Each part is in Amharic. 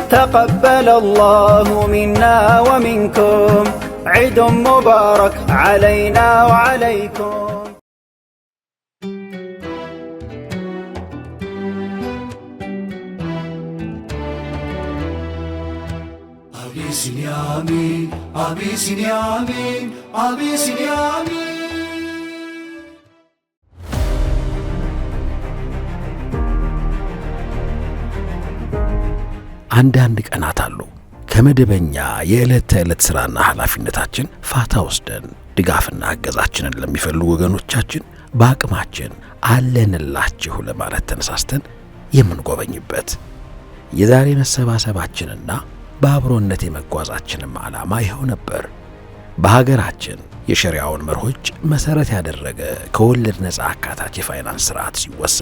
تقبل الله منا ومنكم عيد مبارك علينا وعليكم. Abyssinia amin, Abyssinia amin, Abyssinia amin. አንዳንድ ቀናት አሉ ከመደበኛ የዕለት ተዕለት ሥራና ኃላፊነታችን ፋታ ወስደን ድጋፍና እገዛችንን ለሚፈልጉ ወገኖቻችን በአቅማችን አለንላችሁ ለማለት ተነሳስተን የምንጎበኝበት የዛሬ መሰባሰባችንና በአብሮነት የመጓዛችንም ዓላማ ይኸው ነበር። በሀገራችን የሸሪዓውን መርሆች መሠረት ያደረገ ከወለድ ነፃ አካታች የፋይናንስ ሥርዓት ሲወሳ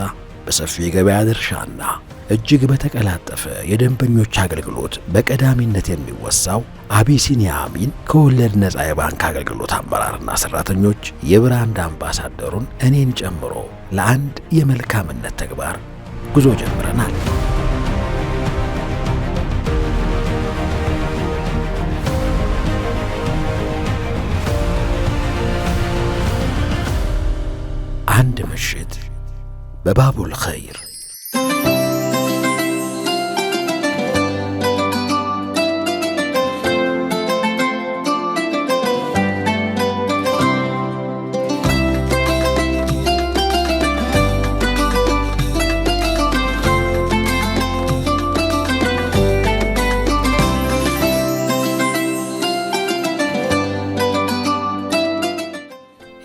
በሰፊ የገበያ ድርሻና እጅግ በተቀላጠፈ የደንበኞች አገልግሎት በቀዳሚነት የሚወሳው አቢሲኒያ አሚን ከወለድ ነፃ የባንክ አገልግሎት አመራርና ሰራተኞች የብራንድ አምባሳደሩን እኔን ጨምሮ ለአንድ የመልካምነት ተግባር ጉዞ ጀምረናል። አንድ ምሽት በባቡል ኸይር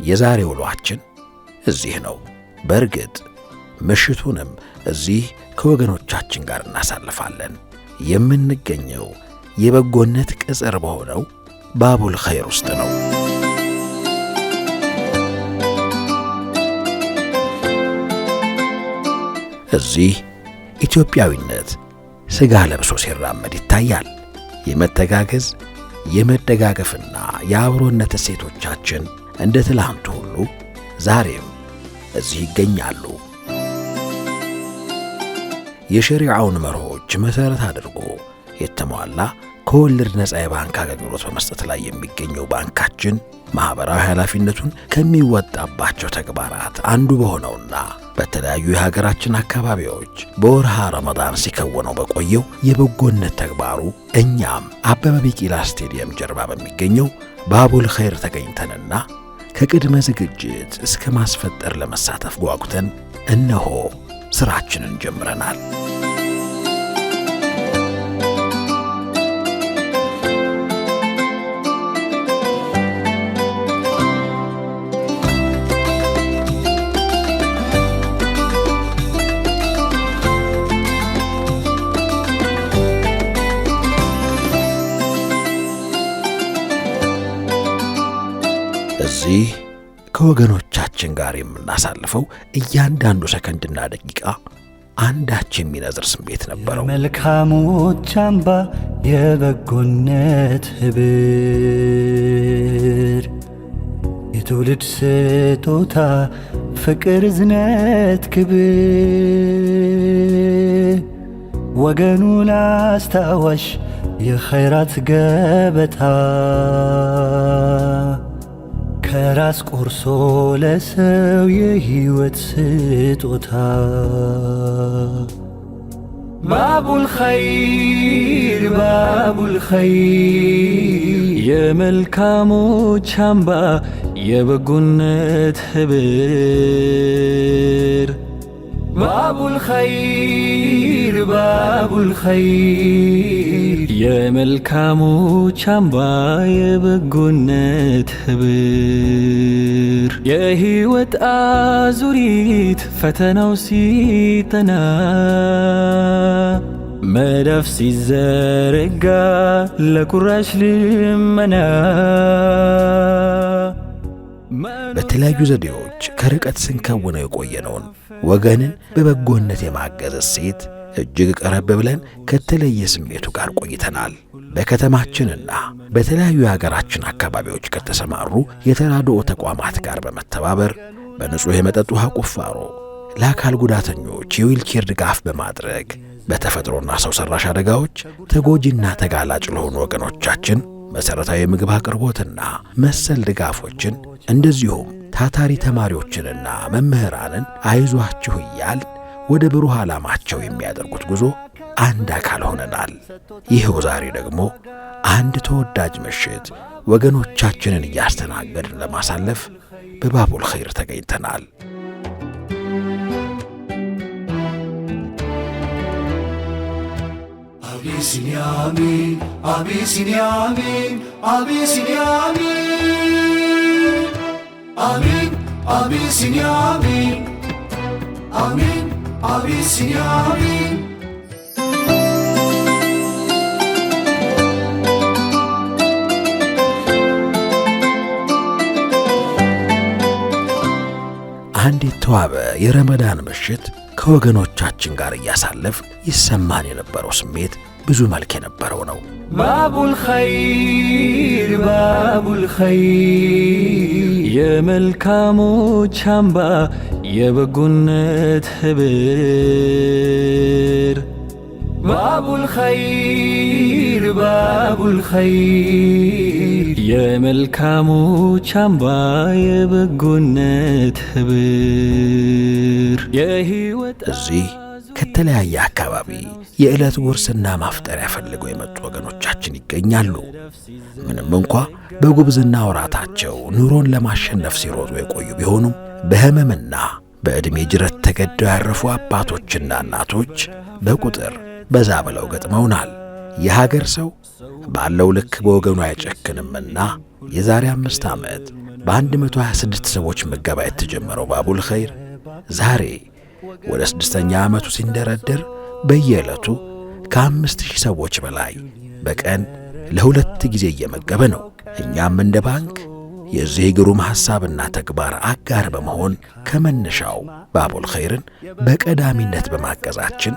የዛሬ ውሏችን እዚህ ነው። በእርግጥ ምሽቱንም እዚህ ከወገኖቻችን ጋር እናሳልፋለን። የምንገኘው የበጎነት ቅጽር በሆነው ባቡል ኸይር ውስጥ ነው። እዚህ ኢትዮጵያዊነት ሥጋ ለብሶ ሲራመድ ይታያል። የመተጋገዝ የመደጋገፍና የአብሮነት እሴቶቻችን እንደ ትላንቱ ሁሉ ዛሬም እዚህ ይገኛሉ። የሸሪዓውን መርሆች መሠረት አድርጎ የተሟላ ከወለድ ነፃ የባንክ አገልግሎት በመስጠት ላይ የሚገኘው ባንካችን ማኅበራዊ ኃላፊነቱን ከሚወጣባቸው ተግባራት አንዱ በሆነውና በተለያዩ የሀገራችን አካባቢዎች በወርሃ ረመዳን ሲከወነው በቆየው የበጎነት ተግባሩ እኛም አበበ ቢቂላ ስቴዲየም ጀርባ በሚገኘው ባቡል ኸይር ተገኝተንና ከቅድመ ዝግጅት እስከ ማስፈጠር ለመሳተፍ ጓጉተን እነሆ ሥራችንን ጀምረናል። እዚህ ከወገኖቻችን ጋር የምናሳልፈው እያንዳንዱ ሰከንድና ደቂቃ አንዳች የሚነዝር ስሜት ነበረው። መልካሞች አምባ የበጎነት ህብር የትውልድ ስጦታ ፍቅር፣ እዝነት፣ ክብር ወገኑን አስታዋሽ የኸይራት ገበታ ከራስ ቆርሶ ለሰው የህይወት ስጦታ ባቡል ኸይር ባቡል ኸይር የመልካሞች አምባ የበጎነት ህብር ባቡል ኸይር ባቡል ኸይር የመልካሞች አምባ የበጎነት ህብር የህይወት አዙሪት ፈተናው ሲጠና መዳፍ ሲዘረጋ ለቁራሽ ልመና በተለያዩ ዘዴዎች ከርቀት ስንከውነው የቆየነውን ወገንን በበጎነት የማገዝ እሴት እጅግ ቀረብ ብለን ከተለየ ስሜቱ ጋር ቆይተናል። በከተማችንና በተለያዩ የሀገራችን አካባቢዎች ከተሰማሩ የተራድኦ ተቋማት ጋር በመተባበር በንጹሕ የመጠጥ ውሃ ቁፋሮ፣ ለአካል ጉዳተኞች የዊልቼር ድጋፍ በማድረግ በተፈጥሮና ሰው ሰራሽ አደጋዎች ተጎጂና ተጋላጭ ለሆኑ ወገኖቻችን መሰረታዊ የምግብ አቅርቦትና መሰል ድጋፎችን እንደዚሁም ታታሪ ተማሪዎችንና መምህራንን አይዟችሁ እያል ወደ ብሩህ ዓላማቸው የሚያደርጉት ጉዞ አንድ አካል ሆነናል። ይኸው ዛሬ ደግሞ አንድ ተወዳጅ ምሽት ወገኖቻችንን እያስተናገድን ለማሳለፍ በባቡል ኸይር ተገኝተናል። አቢሲኒያ አሚን፣ አቢሲኒያ አሚን፣ አቢሲኒያ አሚን፣ አቢሲኒያ አሚን፣ አሚን፣ አቢሲኒያ አሚን። አንድ የተዋበ የረመዳን ምሽት ከወገኖቻችን ጋር እያሳለፍ ይሰማን የነበረው ስሜት ብዙ መልክ የነበረው ነው። ባቡል ኸይር ባቡል ኸይር የመልካሞች አምባ የበጎነት ህብር ባቡል ኸይር ባቡል ኸይር የመልካሞች አምባ የበጎነት ህብር የህይወት እዚህ ከተለያየ አካባቢ የዕለት ጉርስና ማፍጠሪያ ፈልገው የመጡ ወገኖቻችን ይገኛሉ። ምንም እንኳ በጉብዝና ወራታቸው ኑሮን ለማሸነፍ ሲሮጡ የቆዩ ቢሆኑም በህመምና በዕድሜ ጅረት ተገደው ያረፉ አባቶችና እናቶች በቁጥር በዛ ብለው ገጥመውናል። የሀገር ሰው ባለው ልክ በወገኑ አይጨክንምና የዛሬ 5 ዓመት በ126 ሰዎች ምገባ የተጀመረው ባቡል ኸይር ዛሬ ወደ 6ኛ ዓመቱ ሲንደረደር በየዕለቱ ከ5000 ሰዎች በላይ በቀን ለ2 ጊዜ እየመገበ ነው። እኛም እንደ ባንክ የዚህ ግሩም ሐሳብና ተግባር አጋር በመሆን ከመነሻው ባቡል ኸይርን በቀዳሚነት በማገዛችን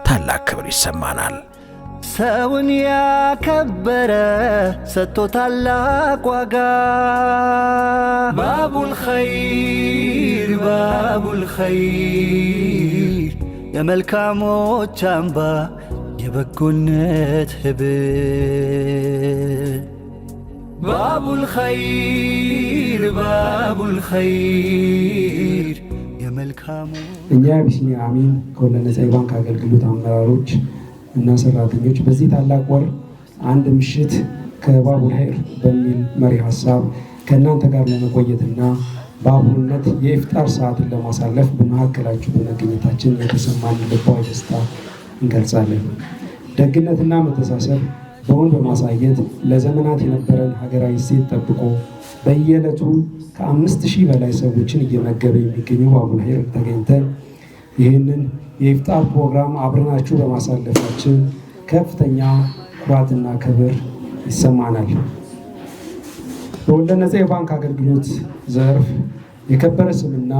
ታላቅ ክብር ይሰማናል። ሰውን ያከበረ ሰጥቶ ታላቅ ዋጋ ባቡል ኸይር ባቡል ኸይር የመልካሞች አምባ የበጎነት ህብር ባቡል ኸይር ባቡል ኸይር የመልካሙ እኛ አቢሲኒያ አሚን ከወለድ ነፃ የባንክ አገልግሎት አመራሮች እና ሰራተኞች በዚህ ታላቅ ወር አንድ ምሽት ከባቡል ኸይር በሚል መሪ ሐሳብ ከእናንተ ጋር ለመቆየትና በአብሮነት የኢፍጣር ሰዓትን ለማሳለፍ በመካከላችሁ በመገኘታችን የተሰማን ልባዊ ደስታ እንገልጻለን። ደግነትና መተሳሰብ በውን በማሳየት ለዘመናት የነበረን ሀገራዊ እሴት ጠብቆ በየዕለቱ ከ5000 በላይ ሰዎችን እየመገበ የሚገኘው ባቡል ኸይር ተገኝተን ይህንን የኢፍጣር ፕሮግራም አብረናችሁ በማሳለፋችን ከፍተኛ ኩራትና ክብር ይሰማናል። በወለድ ነፃ የባንክ አገልግሎት ዘርፍ የከበረ ስምና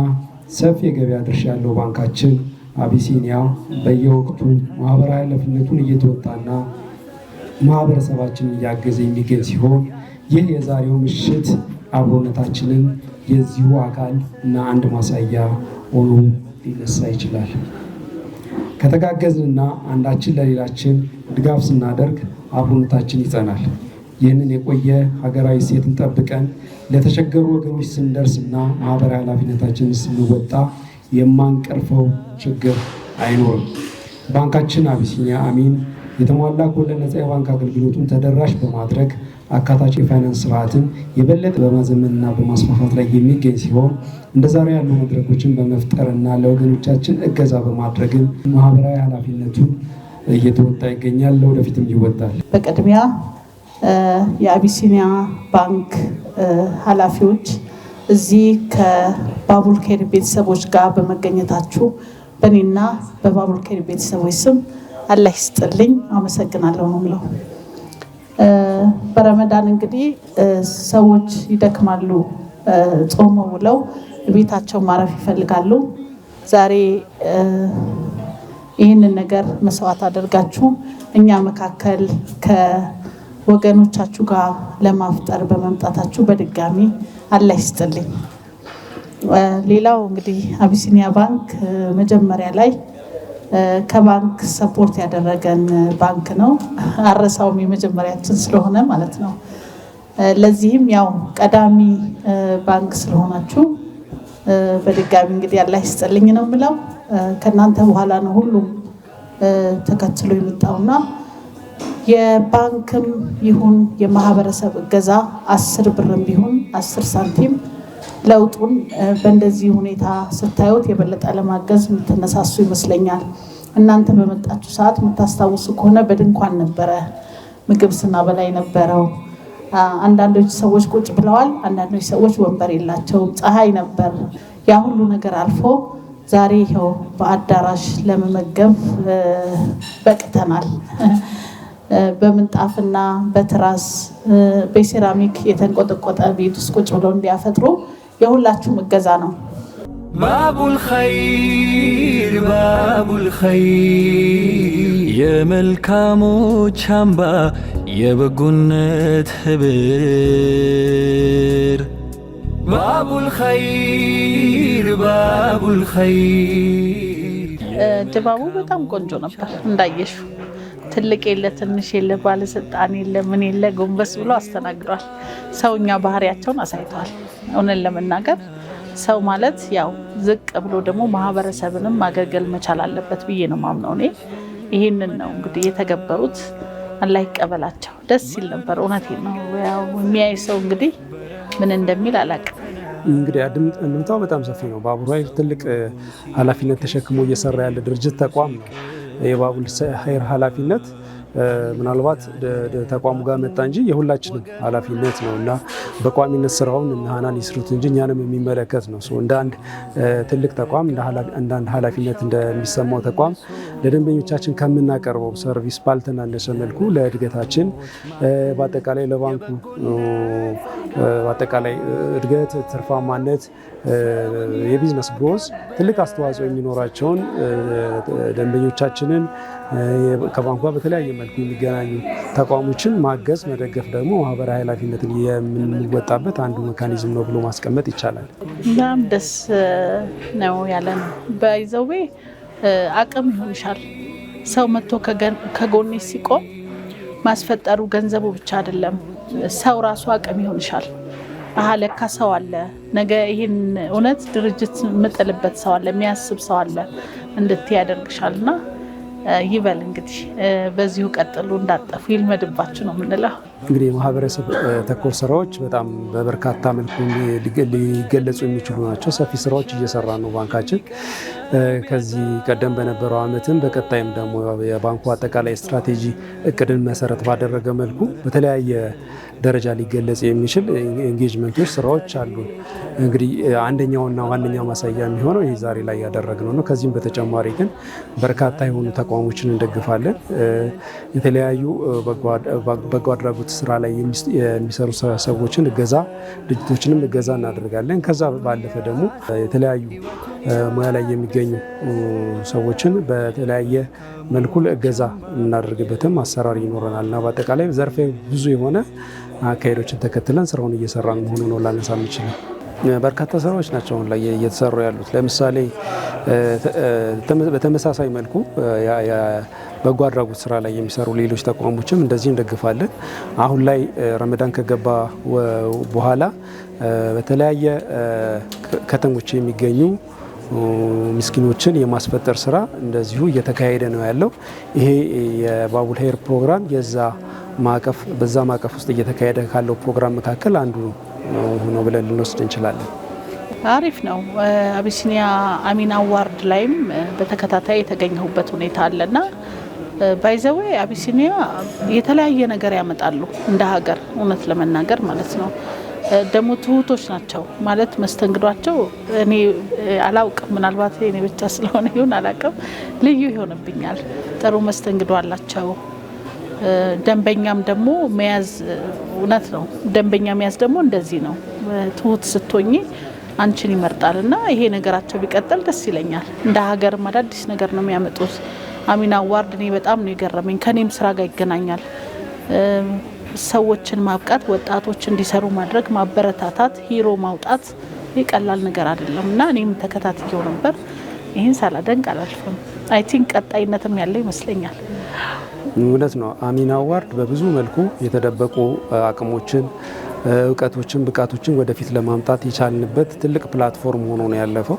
ሰፊ የገበያ ድርሻ ያለው ባንካችን አቢሲኒያ በየወቅቱ ማህበራዊ ኃላፊነቱን እየተወጣና ማህበረሰባችንን እያገዘ የሚገኝ ሲሆን ይህ የዛሬው ምሽት አብሮነታችንን የዚሁ አካል እና አንድ ማሳያ ሆኖ ሊነሳ ይችላል። ከተጋገዝንና አንዳችን ለሌላችን ድጋፍ ስናደርግ አብሮነታችን ይጸናል። ይህንን የቆየ ሀገራዊ እሴትን ጠብቀን ለተቸገሩ ወገኖች ስንደርስና ማህበራዊ ኃላፊነታችንን ስንወጣ የማንቀርፈው ችግር አይኖርም። ባንካችን አቢሲኒያ አሚን የተሟላ ከወለድ ነፃ የባንክ አገልግሎቱን ተደራሽ በማድረግ አካታች የፋይናንስ ስርዓትን የበለጠ በማዘመንና በማስፋፋት ላይ የሚገኝ ሲሆን እንደዛሬ ያሉ መድረኮችን በመፍጠርና ለወገኖቻችን እገዛ በማድረግም ማህበራዊ ኃላፊነቱን እየተወጣ ይገኛል። ለወደፊትም ይወጣል። በቅድሚያ የአቢሲኒያ ባንክ ኃላፊዎች እዚህ ከባቡል ኸይር ቤተሰቦች ጋር በመገኘታችሁ በእኔና በባቡል ኸይር ቤተሰቦች ስም አላህ ይስጥልኝ አመሰግናለሁ ነው የምለው። በረመዳን እንግዲህ ሰዎች ይደክማሉ፣ ጾመው ውለው ቤታቸው ማረፍ ይፈልጋሉ። ዛሬ ይህንን ነገር መስዋዕት አድርጋችሁ እኛ መካከል ከወገኖቻችሁ ጋር ለማፍጠር በመምጣታችሁ በድጋሚ አላህ ይስጥልኝ። ሌላው እንግዲህ አቢሲኒያ ባንክ መጀመሪያ ላይ ከባንክ ሰፖርት ያደረገን ባንክ ነው። አረሳውም የመጀመሪያችን ስለሆነ ማለት ነው። ለዚህም ያው ቀዳሚ ባንክ ስለሆናችሁ በድጋሚ እንግዲህ አላህ ይስጥልኝ ነው የምለው። ከናንተ በኋላ ነው ሁሉም ተከትሎ የመጣውና የባንክም ይሁን የማህበረሰብ እገዛ 10 ብርም ቢሆን 10 ሳንቲም ለውጡን በእንደዚህ ሁኔታ ስታዩት የበለጠ ለማገዝ የምትነሳሱ ይመስለኛል። እናንተ በመጣችሁ ሰዓት የምታስታውሱ ከሆነ በድንኳን ነበረ ምግብ ስናበላ የነበረው። አንዳንዶች ሰዎች ቁጭ ብለዋል፣ አንዳንዶች ሰዎች ወንበር የላቸውም። ፀሐይ ነበር። ያ ሁሉ ነገር አልፎ ዛሬ ይኸው በአዳራሽ ለመመገብ በቅተናል። በምንጣፍና በትራስ በሴራሚክ የተንቆጠቆጠ ቤት ውስጥ ቁጭ ብለው እንዲያፈጥሩ የሁላችሁም እገዛ ነው። ባቡል ኸይር ባቡል ኸይር የመልካሞች አምባ የበጎነት ህብር ባቡል ኸይር ባቡል ኸይር። ድባቡ በጣም ቆንጆ ነበር እንዳየሹ። ትልቅ የለ ትንሽ የለ ባለስልጣን የለ ምን የለ ጎንበስ ብሎ አስተናግዷል። ሰውኛ ባህሪያቸውን አሳይተዋል። እውነት ለመናገር ሰው ማለት ያው ዝቅ ብሎ ደግሞ ማህበረሰብንም ማገልገል መቻል አለበት ብዬ ነው ማምነው። እኔ ይሄንን ነው እንግዲህ የተገበሩት። አላህ ይቀበላቸው። ደስ ይል ነበር። እውነቴን ነው። ያው የሚያይ ሰው እንግዲህ ምን እንደሚል አላውቅም። እንግዲህ እንድምታው በጣም ሰፊ ነው። ባቡል ኸይር ትልቅ ኃላፊነት ተሸክሞ እየሰራ ያለ ድርጅት ተቋም ነው። የባቡል ኸይር ኃላፊነት ምናልባት ተቋሙ ጋር መጣ እንጂ የሁላችንም ኃላፊነት ነው እና በቋሚነት ስራውን እነ ሀናን ይስሩት እንጂ እኛንም የሚመለከት ነው። እንደ አንድ ትልቅ ተቋም እንደ አንድ ኃላፊነት እንደሚሰማው ተቋም ለደንበኞቻችን ከምናቀርበው ሰርቪስ ባልተናነሰ መልኩ ለእድገታችን በአጠቃላይ ለባንኩ በአጠቃላይ እድገት፣ ትርፋማነት፣ የቢዝነስ ግሮዝ ትልቅ አስተዋጽኦ የሚኖራቸውን ደንበኞቻችንን ከባንኩ ጋር በተለያየ መልኩ የሚገናኙ ተቋሞችን ማገዝ፣ መደገፍ ደግሞ ማህበራዊ ኃላፊነትን የምንወጣበት አንዱ ሜካኒዝም ነው ብሎ ማስቀመጥ ይቻላል። በጣም ደስ ነው ያለን። በይዘዌ አቅም ይሆንሻል። ሰው መጥቶ ከጎኔ ሲቆም ማስፈጠሩ ገንዘቡ ብቻ አይደለም፣ ሰው ራሱ አቅም ይሆንሻል። ለካ ሰው አለ፣ ነገ ይህን እውነት ድርጅት የምጥልበት ሰው አለ፣ የሚያስብ ሰው አለ እንድትይ ያደርግሻልና ይበል እንግዲህ በዚሁ ቀጥሉ፣ እንዳጠፉ ይልመድባችሁ ነው የምንለው። እንግዲህ የማህበረሰብ ተኮር ስራዎች በጣም በበርካታ መልኩ ሊገለጹ የሚችሉ ናቸው። ሰፊ ስራዎች እየሰራ ነው ባንካችን። ከዚህ ቀደም በነበረው ዓመትም በቀጣይም ደግሞ የባንኩ አጠቃላይ ስትራቴጂ እቅድን መሰረት ባደረገ መልኩ በተለያየ ደረጃ ሊገለጽ የሚችል ኤንጌጅመንቶች፣ ስራዎች አሉ። እንግዲህ አንደኛውና ዋነኛው ማሳያ የሚሆነው ይህ ዛሬ ላይ ያደረግነው ነው። ከዚህም በተጨማሪ ግን በርካታ የሆኑ ተቋሞችን እንደግፋለን። የተለያዩ በጎ አድራጎት ስራ ላይ የሚሰሩ ሰዎችን እገዛ፣ ድርጅቶችንም እገዛ እናደርጋለን። ከዛ ባለፈ ደግሞ የተለያዩ ሙያ ላይ የሚገኙ ሰዎችን በተለያየ መልኩ እገዛ የምናደርግበትም አሰራር ይኖረናል እና በአጠቃላይ ዘርፈ ብዙ የሆነ አካሄዶችን ተከትለን ስራውን እየሰራን መሆኑ ነው ላነሳ የምችለው። በርካታ ስራዎች ናቸው አሁን ላይ እየተሰሩ ያሉት። ለምሳሌ በተመሳሳይ መልኩ በጎ አድራጎት ስራ ላይ የሚሰሩ ሌሎች ተቋሞችም እንደዚህ እንደግፋለን። አሁን ላይ ረመዳን ከገባ በኋላ በተለያየ ከተሞች የሚገኙ ምስኪኖችን የማስፈጠር ስራ እንደዚሁ እየተካሄደ ነው ያለው። ይሄ የባቡል ኸይር ፕሮግራም በዛ ማዕቀፍ ውስጥ እየተካሄደ ካለው ፕሮግራም መካከል አንዱ ነው ብለን ልንወስድ እንችላለን። አሪፍ ነው። አቢሲኒያ አሚን አዋርድ ላይም በተከታታይ የተገኘሁበት ሁኔታ አለና ባይዘዌ አቢሲኒያ የተለያየ ነገር ያመጣሉ እንደ ሀገር፣ እውነት ለመናገር ማለት ነው። ደግሞ ትሁቶች ናቸው ማለት መስተንግዷቸው እኔ አላውቅም፣ ምናልባት እኔ ብቻ ስለሆነ ይሁን አላውቅም፣ ልዩ ይሆንብኛል። ጥሩ መስተንግዶ አላቸው። ደንበኛም ደግሞ መያዝ እውነት ነው። ደንበኛ መያዝ ደግሞ እንደዚህ ነው። ትሁት ስትሆኚ አንቺን ይመርጣል እና ይሄ ነገራቸው ቢቀጥል ደስ ይለኛል። እንደ ሀገርም አዳዲስ ነገር ነው የሚያመጡት። አሚን አዋርድ እኔ በጣም ነው የገረመኝ። ከኔም ስራ ጋር ይገናኛል። ሰዎችን ማብቃት፣ ወጣቶች እንዲሰሩ ማድረግ፣ ማበረታታት፣ ሂሮ ማውጣት የቀላል ነገር አይደለም እና እኔም ተከታትየው ነበር። ይህን ሳላደንቅ አላልፍም። አይ ቲንክ ቀጣይነትም ያለ ይመስለኛል። እውነት ነው። አሚን አዋርድ በብዙ መልኩ የተደበቁ አቅሞችን፣ እውቀቶችን፣ ብቃቶችን ወደፊት ለማምጣት የቻልንበት ትልቅ ፕላትፎርም ሆኖ ነው ያለፈው።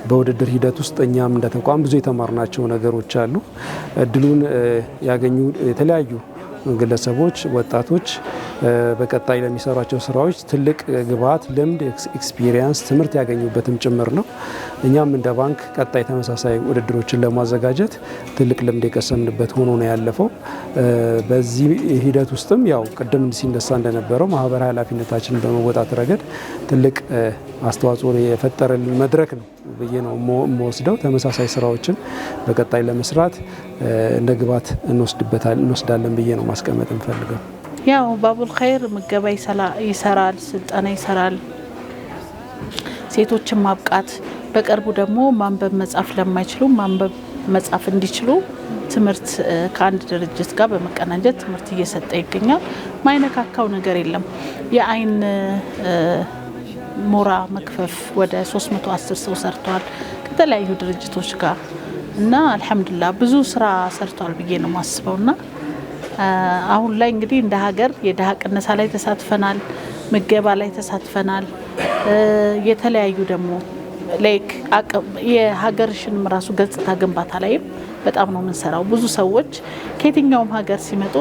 በውድድር ሂደት ውስጥ እኛም እንደ ተቋም ብዙ የተማርናቸው ነገሮች አሉ። እድሉን ያገኙ የተለያዩ ግለሰቦች፣ ወጣቶች በቀጣይ ለሚሰሯቸው ስራዎች ትልቅ ግብዓት፣ ልምድ፣ ኤክስፒሪየንስ፣ ትምህርት ያገኙበትም ጭምር ነው። እኛም እንደ ባንክ ቀጣይ ተመሳሳይ ውድድሮችን ለማዘጋጀት ትልቅ ልምድ የቀሰምንበት ሆኖ ነው ያለፈው። በዚህ ሂደት ውስጥም ያው ቅድም ሲነሳ እንደነበረው ማህበራዊ ኃላፊነታችንን በመወጣት ረገድ ትልቅ አስተዋጽኦ የፈጠረልን መድረክ ነው ብዬ ነው የምወስደው። ተመሳሳይ ስራዎችን በቀጣይ ለመስራት እንደ ግብዓት እንወስዳለን ብዬ ነው ማስቀመጥ እንፈልገው። ያው ባቡል ኸይር ምገባ ይሰራል፣ ስልጠና ይሰራል፣ ሴቶችን ማብቃት፣ በቅርቡ ደግሞ ማንበብ መጻፍ ለማይችሉ ማንበብ መጻፍ እንዲችሉ ትምህርት ከአንድ ድርጅት ጋር በመቀናጀት ትምህርት እየሰጠ ይገኛል። ማይነካካው ነገር የለም። የአይን ሞራ መክፈፍ ወደ 310 ሰው ሰርቷል ከተለያዩ ድርጅቶች ጋር እና አልሐምዱሊላህ ብዙ ስራ ሰርቷል ብዬ ነው ማስበውና አሁን ላይ እንግዲህ እንደ ሀገር የድሃ ቅነሳ ላይ ተሳትፈናል፣ ምገባ ላይ ተሳትፈናል። የተለያዩ ደግሞ ላይክ የሀገርሽንም ራሱ ገጽታ ግንባታ ላይም በጣም ነው የምንሰራው። ብዙ ሰዎች ከየትኛውም ሀገር ሲመጡ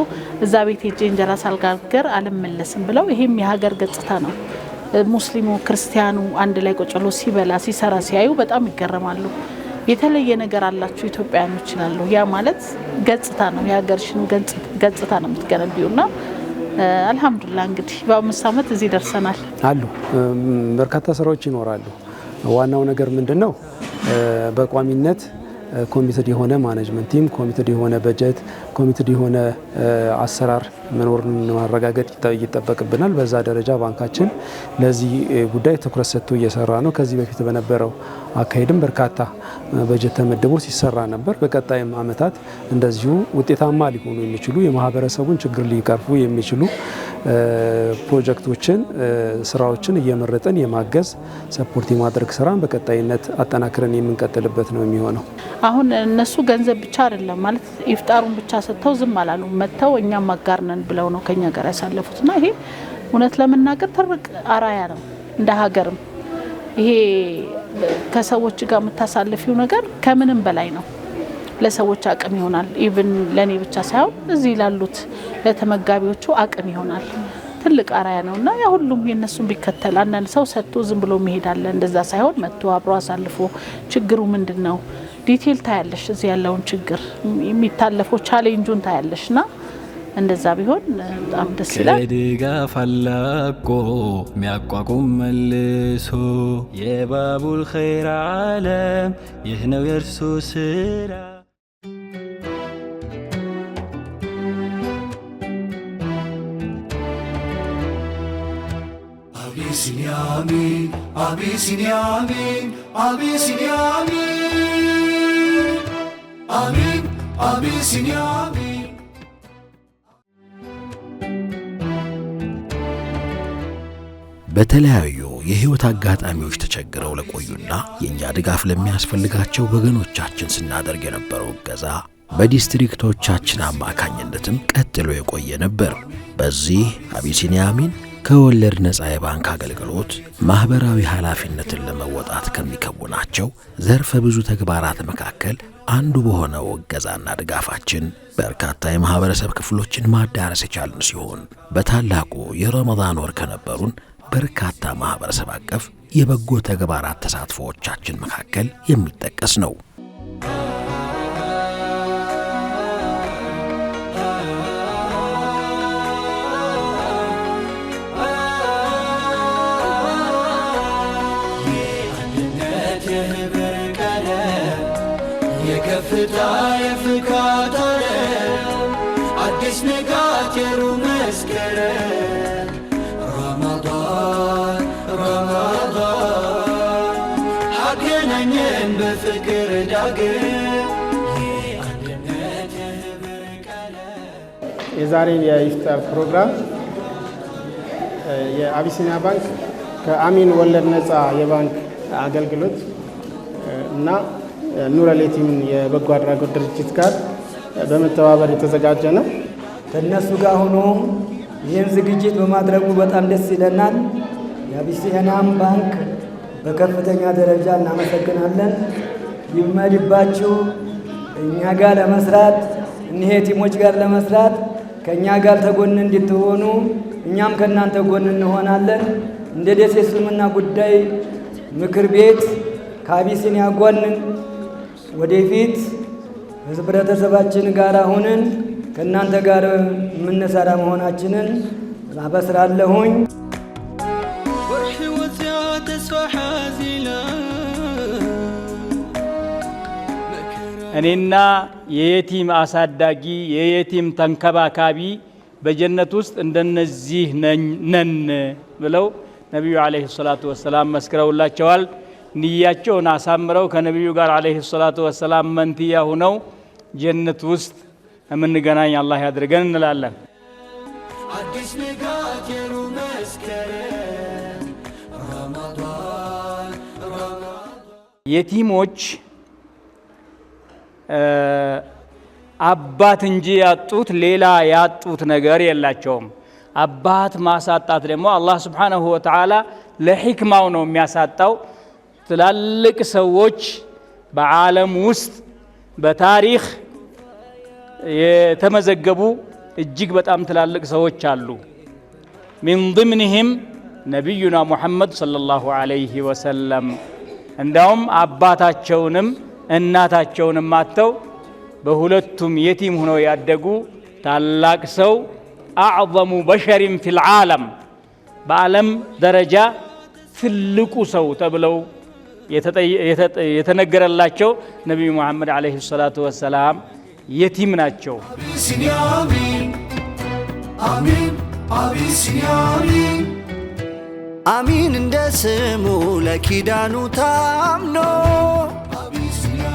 እዛ ቤት ሄጄ እንጀራ ሳልጋገር አልመለስም ብለው ይሄም የሀገር ገጽታ ነው። ሙስሊሙ ክርስቲያኑ አንድ ላይ ቁጭ ብሎ ሲበላ ሲሰራ ሲያዩ በጣም ይገረማሉ። የተለየ ነገር አላችሁ ኢትዮጵያኖች ይላሉ። ያ ማለት ገጽታ ነው፣ የሀገርሽን ገጽታ ነው የምትገነቢውና አልሐምዱሊላህ እንግዲህ በ5 ዓመት እዚህ ደርሰናል። አሉ በርካታ ስራዎች ይኖራሉ። ዋናው ነገር ምንድነው? በቋሚነት ኮሚትድ የሆነ ማኔጅመንት ቲም፣ ኮሚትድ የሆነ በጀት፣ ኮሚትድ የሆነ አሰራር መኖርን ማረጋገጥ ይጠበቅብናል። በዛ ደረጃ ባንካችን ለዚህ ጉዳይ ትኩረት ሰጥቶ እየሰራ ነው። ከዚህ በፊት በነበረው አካሄድም በርካታ በጀት ተመድቦ ሲሰራ ነበር። በቀጣይም አመታት እንደዚሁ ውጤታማ ሊሆኑ የሚችሉ የማህበረሰቡን ችግር ሊቀርፉ የሚችሉ ፕሮጀክቶችን፣ ስራዎችን እየመረጠን የማገዝ ሰፖርት የማድረግ ስራን በቀጣይነት አጠናክረን የምንቀጥልበት ነው የሚሆነው። አሁን እነሱ ገንዘብ ብቻ አይደለም ማለት ኢፍጣሩን ብቻ ሰጥተው ዝም አላሉ። መጥተው እኛም አጋር ነን ብለው ነው ከኛ ጋር ያሳለፉትና ይሄ እውነት ለመናገር ትልቅ አራያ ነው እንደ ሀገርም። ይሄ ከሰዎች ጋር የምታሳልፊው ነገር ከምንም በላይ ነው። ለሰዎች አቅም ይሆናል። ኢቭን ለኔ ብቻ ሳይሆን እዚህ ላሉት ለተመጋቢዎቹ አቅም ይሆናል። ትልቅ አራያ ነውና ያ ሁሉም የነሱን ቢከተል። አንዳንድ ሰው ሰጥቶ ዝም ብሎ መሄዳለ። እንደዛ ሳይሆን መጥቶ አብሮ አሳልፎ ችግሩ ምንድነው ዲቴል ታያለሽ። እዚህ ያለውን ችግር የሚታለፈው ቻሌንጁን ታያለሽና እንደዛ ቢሆን በጣም ደስ ይላል። ከድጋፍ አላቆ ሚያቋቁም መልሶ የባቡል ኸይር ዓለም ይህ ነው የእርሱ ስራ። አቢሲኒያ አሚን፣ አቢሲኒያ አሚን፣ አቢሲኒያ አሚን፣ አሚን፣ አቢሲኒያ አሚን። በተለያዩ የህይወት አጋጣሚዎች ተቸግረው ለቆዩና የኛ ድጋፍ ለሚያስፈልጋቸው ወገኖቻችን ስናደርግ የነበረው እገዛ በዲስትሪክቶቻችን አማካኝነትም ቀጥሎ የቆየ ነበር። በዚህ አቢሲኒያ አሚን ከወለድ ነፃ የባንክ አገልግሎት ማህበራዊ ኃላፊነትን ለመወጣት ከሚከውናቸው ዘርፈ ብዙ ተግባራት መካከል አንዱ በሆነው እገዛና ድጋፋችን በርካታ የማህበረሰብ ክፍሎችን ማዳረስ የቻልን ሲሆን በታላቁ የረመዳን ወር ከነበሩን በርካታ ማህበረሰብ አቀፍ የበጎ ተግባራት ተሳትፎዎቻችን መካከል የሚጠቀስ ነው። የአንድነት የህብር ቀለም የከፍታ የፍካት ዓለም አዲስ ንጋት የሩህ መስከረም አገናኘን በፍቅር ዳግም የአንድነት የህብር ቀለም። የዛሬ የኢፍጣር ፕሮግራም የአቢሲኒያ ባንክ ከአሚን ወለድ ነፃ የባንክ አገልግሎት እና ኑረል የቲም የበጎ አድራጎት ድርጅት ጋር በመተባበር የተዘጋጀ ነው። ከነሱ ጋር ሆኖ ይህን ዝግጅት በማድረጉ በጣም ደስ ይለናል። የአቢሲኒያ ባንክ በከፍተኛ ደረጃ እናመሰግናለን። ይመድባችሁ። እኛ ጋር ለመስራት እኒህ የቲሞች ጋር ለመስራት ከእኛ ጋር ተጎን እንድትሆኑ እኛም ከእናንተ ጎን እንሆናለን። እንደ ደሴ እስልምና ጉዳይ ምክር ቤት ከአቢሲኒያ ጎን ወደፊት ህብረተሰባችን ጋር ሆነን ከእናንተ ጋር የምንሰራ መሆናችንን አበስራለሁኝ። እኔና የየቲም አሳዳጊ የየቲም ተንከባካቢ በጀነት ውስጥ እንደነዚህ ነን ብለው ነቢዩ አለይሂ ሰላቱ ወሰላም መስክረውላቸዋል። ንያቸውን አሳምረው ከነቢዩ ጋር አለይሂ ሰላቱ ወሰላም መንትያ ሆነው ጀነት ውስጥ የምንገናኝ አላህ ያድርገን እንላለን። አዲስ ንጋት የሩህ መስከረም ረመዳን የቲሞች አባት እንጂ ያጡት ሌላ ያጡት ነገር የላቸውም። አባት ማሳጣት ደግሞ አላህ ስብሓነሁ ወተዓላ ለሕክማው ነው የሚያሳጣው። ትላልቅ ሰዎች በዓለም ውስጥ በታሪክ የተመዘገቡ እጅግ በጣም ትላልቅ ሰዎች አሉ። ሚን ضمنهم ነቢዩና ሙሐመድ ሰለላሁ ዐለይሂ ወሰለም። እንዳውም አባታቸውንም እናታቸውንም አጥተው በሁለቱም የቲም ሆነው ያደጉ ታላቅ ሰው አዕظሙ በሸሪን ፊል ዓለም በዓለም ደረጃ ትልቁ ሰው ተብለው የተነገረላቸው ነቢዩ ሙሐመድ ዓለይሂ ሰላቱ ወሰላም የቲም ናቸው። አቢሲኒያ አሚን አሚን አቢሲኒያ አሚን አሚን እንደ ስሙ ለኪዳኑ ታምኖ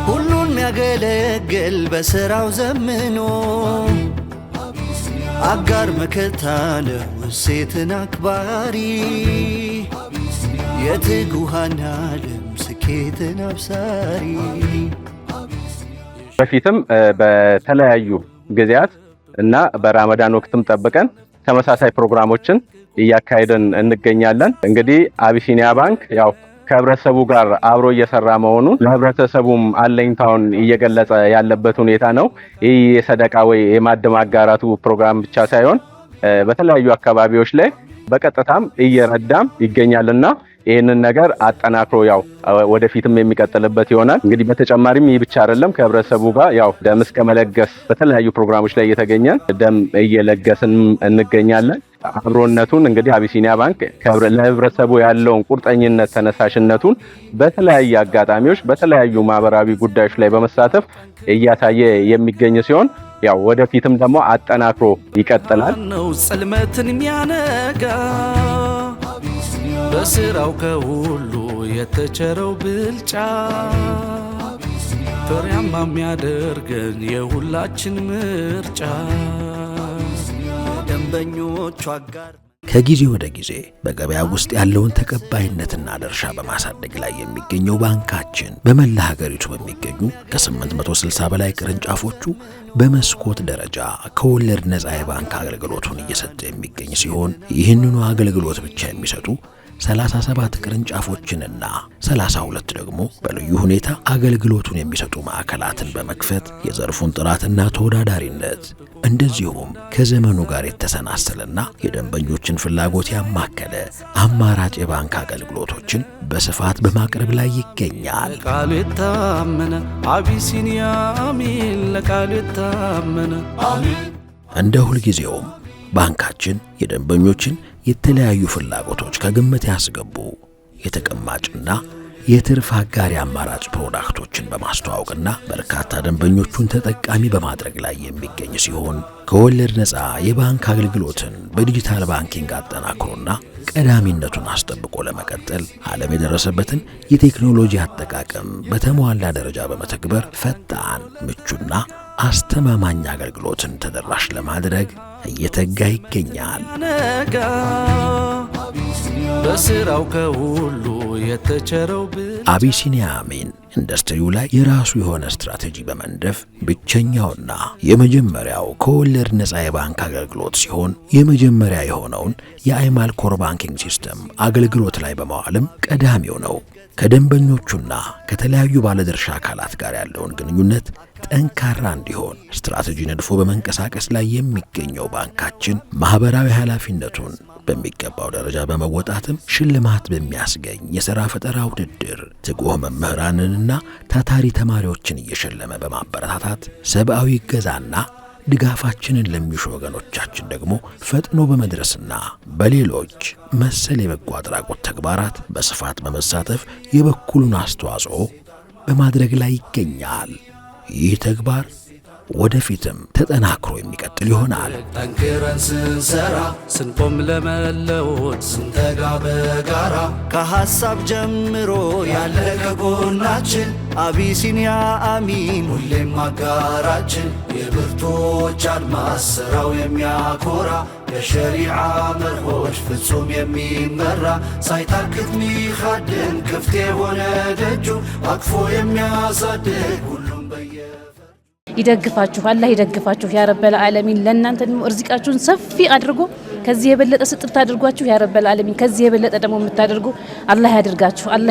ሁሉን ያገለግል በሥራው ዘምኖ አጋር መከታ ነው ሴትን አክባሪ የትጉሃን ዓለም ስኬትን አብሳሪ። በፊትም በተለያዩ ጊዜያት እና በረመዳን ወቅትም ጠብቀን ተመሳሳይ ፕሮግራሞችን እያካሄድን እንገኛለን። እንግዲህ አቢሲኒያ ባንክ ያው ከህብረተሰቡ ጋር አብሮ እየሰራ መሆኑን ለህብረተሰቡም አለኝታውን እየገለጸ ያለበት ሁኔታ ነው። ይህ የሰደቃ ወይ የማዕድ ማጋራቱ ፕሮግራም ብቻ ሳይሆን በተለያዩ አካባቢዎች ላይ በቀጥታም እየረዳም ይገኛልና ይህንን ነገር አጠናክሮ ያው ወደፊትም የሚቀጥልበት ይሆናል። እንግዲህ በተጨማሪም ይህ ብቻ አይደለም። ከህብረተሰቡ ጋር ያው ደም እስከ መለገስ በተለያዩ ፕሮግራሞች ላይ እየተገኘን ደም እየለገስን እንገኛለን። አብሮነቱን እንግዲህ አቢሲኒያ ባንክ ለህብረተሰቡ ያለውን ቁርጠኝነት ተነሳሽነቱን በተለያዩ አጋጣሚዎች በተለያዩ ማህበራዊ ጉዳዮች ላይ በመሳተፍ እያሳየ የሚገኝ ሲሆን ያው ወደፊትም ደግሞ አጠናክሮ ይቀጥላል። ነው ጽልመትን የሚያነጋ በስራው ከሁሉ የተቸረው ብልጫ ፍሬያማ የሚያደርገን የሁላችን ምርጫ ደንበኞቹ አጋር ከጊዜ ወደ ጊዜ በገበያ ውስጥ ያለውን ተቀባይነትና ድርሻ በማሳደግ ላይ የሚገኘው ባንካችን በመላ ሀገሪቱ በሚገኙ ከ860 በላይ ቅርንጫፎቹ በመስኮት ደረጃ ከወለድ ነፃ የባንክ አገልግሎቱን እየሰጠ የሚገኝ ሲሆን ይህንኑ አገልግሎት ብቻ የሚሰጡ 37 ቅርንጫፎችንና 32 ደግሞ በልዩ ሁኔታ አገልግሎቱን የሚሰጡ ማዕከላትን በመክፈት የዘርፉን ጥራትና ተወዳዳሪነት እንደዚሁም ከዘመኑ ጋር የተሰናሰለና የደንበኞችን ፍላጎት ያማከለ አማራጭ የባንክ አገልግሎቶችን በስፋት በማቅረብ ላይ ይገኛል። ቃሉ የታመነ አቢሲኒያ አሚን ለቃሉ የታመነ አሚን። እንደ ሁልጊዜውም ባንካችን የደንበኞችን የተለያዩ ፍላጎቶች ከግምት ያስገቡ የተቀማጭና የትርፍ አጋሪ አማራጭ ፕሮዳክቶችን በማስተዋወቅና በርካታ ደንበኞቹን ተጠቃሚ በማድረግ ላይ የሚገኝ ሲሆን ከወለድ ነፃ የባንክ አገልግሎትን በዲጂታል ባንኪንግ አጠናክሮና ቀዳሚነቱን አስጠብቆ ለመቀጠል ዓለም የደረሰበትን የቴክኖሎጂ አጠቃቀም በተሟላ ደረጃ በመተግበር ፈጣን፣ ምቹና አስተማማኝ አገልግሎትን ተደራሽ ለማድረግ እየተጋ ይገኛል። በስራው ከሁሉ የተቸረው አቢሲኒያ አሚን ኢንዱስትሪው ላይ የራሱ የሆነ ስትራቴጂ በመንደፍ ብቸኛውና የመጀመሪያው ከወለድ ነፃ የባንክ አገልግሎት ሲሆን የመጀመሪያ የሆነውን የአይማል ኮር ባንኪንግ ሲስተም አገልግሎት ላይ በመዋልም ቀዳሚው ነው። ከደንበኞቹና ከተለያዩ ባለድርሻ አካላት ጋር ያለውን ግንኙነት ጠንካራ እንዲሆን ስትራቴጂ ነድፎ በመንቀሳቀስ ላይ የሚገኘው ባንካችን ማህበራዊ ኃላፊነቱን በሚገባው ደረጃ በመወጣትም ሽልማት በሚያስገኝ የሥራ ፈጠራ ውድድር ትጉህ መምህራንንና ታታሪ ተማሪዎችን እየሸለመ በማበረታታት ሰብአዊ እገዛና ድጋፋችንን ለሚሹ ወገኖቻችን ደግሞ ፈጥኖ በመድረስና በሌሎች መሰል የበጎ አድራጎት ተግባራት በስፋት በመሳተፍ የበኩሉን አስተዋጽኦ በማድረግ ላይ ይገኛል። ይህ ተግባር ወደፊትም ተጠናክሮ የሚቀጥል ይሆናል። ጠንክረን ስንሰራ ስንቆም ለመለወጥ ስንተጋ በጋራ ከሐሳብ ጀምሮ ያለ ከጎናችን አቢሲኒያ አሚን ሁሌም አጋራችን የብርቶች አድማስ ስራው የሚያኮራ የሸሪዓ መርሆች ፍጹም የሚመራ ሳይታክት ሚኻድም ክፍት የሆነ ደጁ አቅፎ የሚያሳድግ ሁሉም ይደግፋችሁ አላህ ይደግፋችሁ ያ ረበል ዓለሚን። ለእናንተ ደግሞ እርዚቃችሁን ሰፊ አድርጎ ከዚህ የበለጠ ስጥት አድርጓችሁ ያ ረበል ዓለሚን። ከዚህ የበለጠ ደግሞ የምታደርጉ አላህ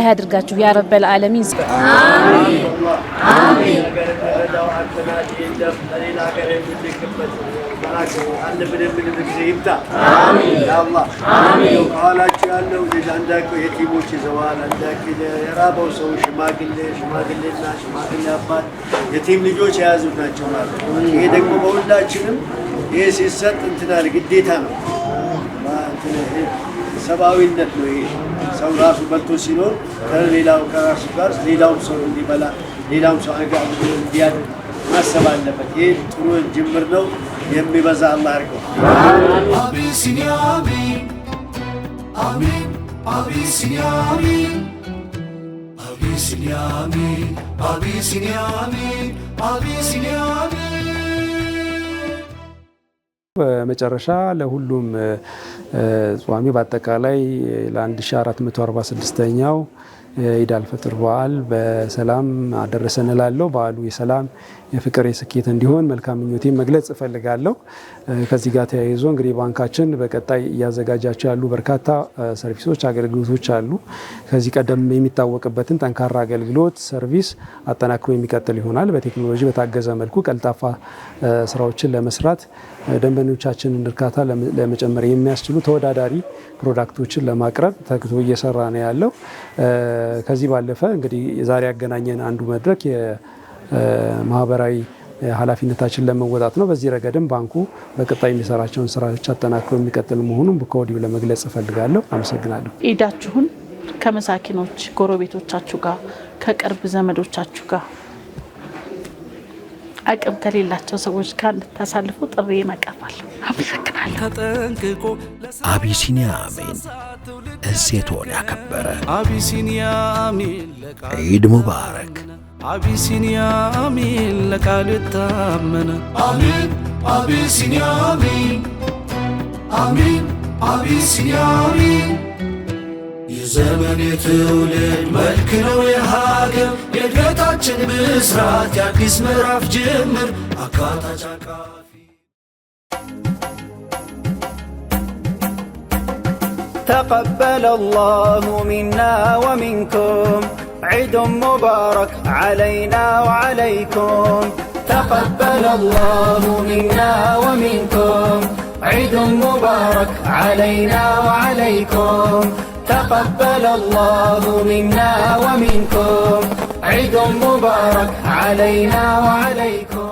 ያድርጋችሁ ያ ረበል ዓለሚን። አሚን አሚን። ከኋላችሁ ያለው ልጅ አንዳቸው የቲሞች ይዘዋል። አንዳቸው የራበው ሰው ሽማግሌና ሽማግሌ አባት የቲም ልጆች የያዙት ናቸው ማለት ነው። ይሄ ደግሞ በሁላችንም ይሄ ሲሰጥ እንትናል ግዴታ ነው፣ ሰብአዊነት ነው። ይሄ ሰው ራሱ በልቶ ሲኖር ከሌላው ከራሱ ጋር ሌላውም ሰው እንዲበላ ሌላውም ሰው እንዲያድር ማሰብ አለበት። ይሄ ጥሩ ጅምር ነው። የሚበዛ አላህ ያርገው። አቢሲኒያ አሚን አሚን አቢሲኒያ አሚን አቢሲኒያ አሚን አቢሲኒያ አሚን አቢሲኒያ አሚን። በመጨረሻ ለሁሉም ጿሚ በአጠቃላይ ለ1446ኛው የኢድ አልፈጥር በዓል በሰላም አደረሰን እላለሁ። በዓሉ የሰላም የፍቅር የስኬት እንዲሆን መልካም ምኞቴን መግለጽ እፈልጋለሁ። ከዚህ ጋር ተያይዞ እንግዲህ ባንካችን በቀጣይ እያዘጋጃቸው ያሉ በርካታ ሰርቪሶች፣ አገልግሎቶች አሉ። ከዚህ ቀደም የሚታወቅበትን ጠንካራ አገልግሎት ሰርቪስ አጠናክሮ የሚቀጥል ይሆናል። በቴክኖሎጂ በታገዘ መልኩ ቀልጣፋ ስራዎችን ለመስራት ደንበኞቻችንን እርካታ ለመጨመር የሚያስችሉ ተወዳዳሪ ፕሮዳክቶችን ለማቅረብ ተግቶ እየሰራ ነው ያለው። ከዚህ ባለፈ እንግዲህ ዛሬ ያገናኘን አንዱ መድረክ የማህበራዊ ኃላፊነታችን ለመወጣት ነው። በዚህ ረገድም ባንኩ በቀጣይ የሚሰራቸውን ስራዎች አጠናክሮ የሚቀጥል መሆኑን ከወዲሁ ለመግለጽ እፈልጋለሁ። አመሰግናለሁ። ኢዳችሁን ከመሳኪኖች ጎረቤቶቻችሁ ጋር ከቅርብ ዘመዶቻችሁ ጋር አቅም ከሌላቸው ሰዎች ጋር እንድታሳልፉ ጥሪ እናቀርባለሁ። አመሰግናለሁ። አቢሲኒያ አሚን እሴቶን ያከበረ አቢሲኒያ አሚን ዒድ ሙባረክ። አቢሲኒያ አሚን ለቃሉ የታመነ አሚን አቢሲኒያ አሚን አሚን አቢሲኒያ አሚን። የዘመን የትውልድ መልክ ነው የሀገር የእድገታችን ብስራት የአዲስ ምዕራፍ ጅምር አካታች አቃፊ تقبل الله منا ومنكم عيد مبارك علينا وعليكم. تقبل الله منا ومنكم عيد مبارك علينا وعليكم. تقبل الله منا ومنكم عيد مبارك علينا وعليكم.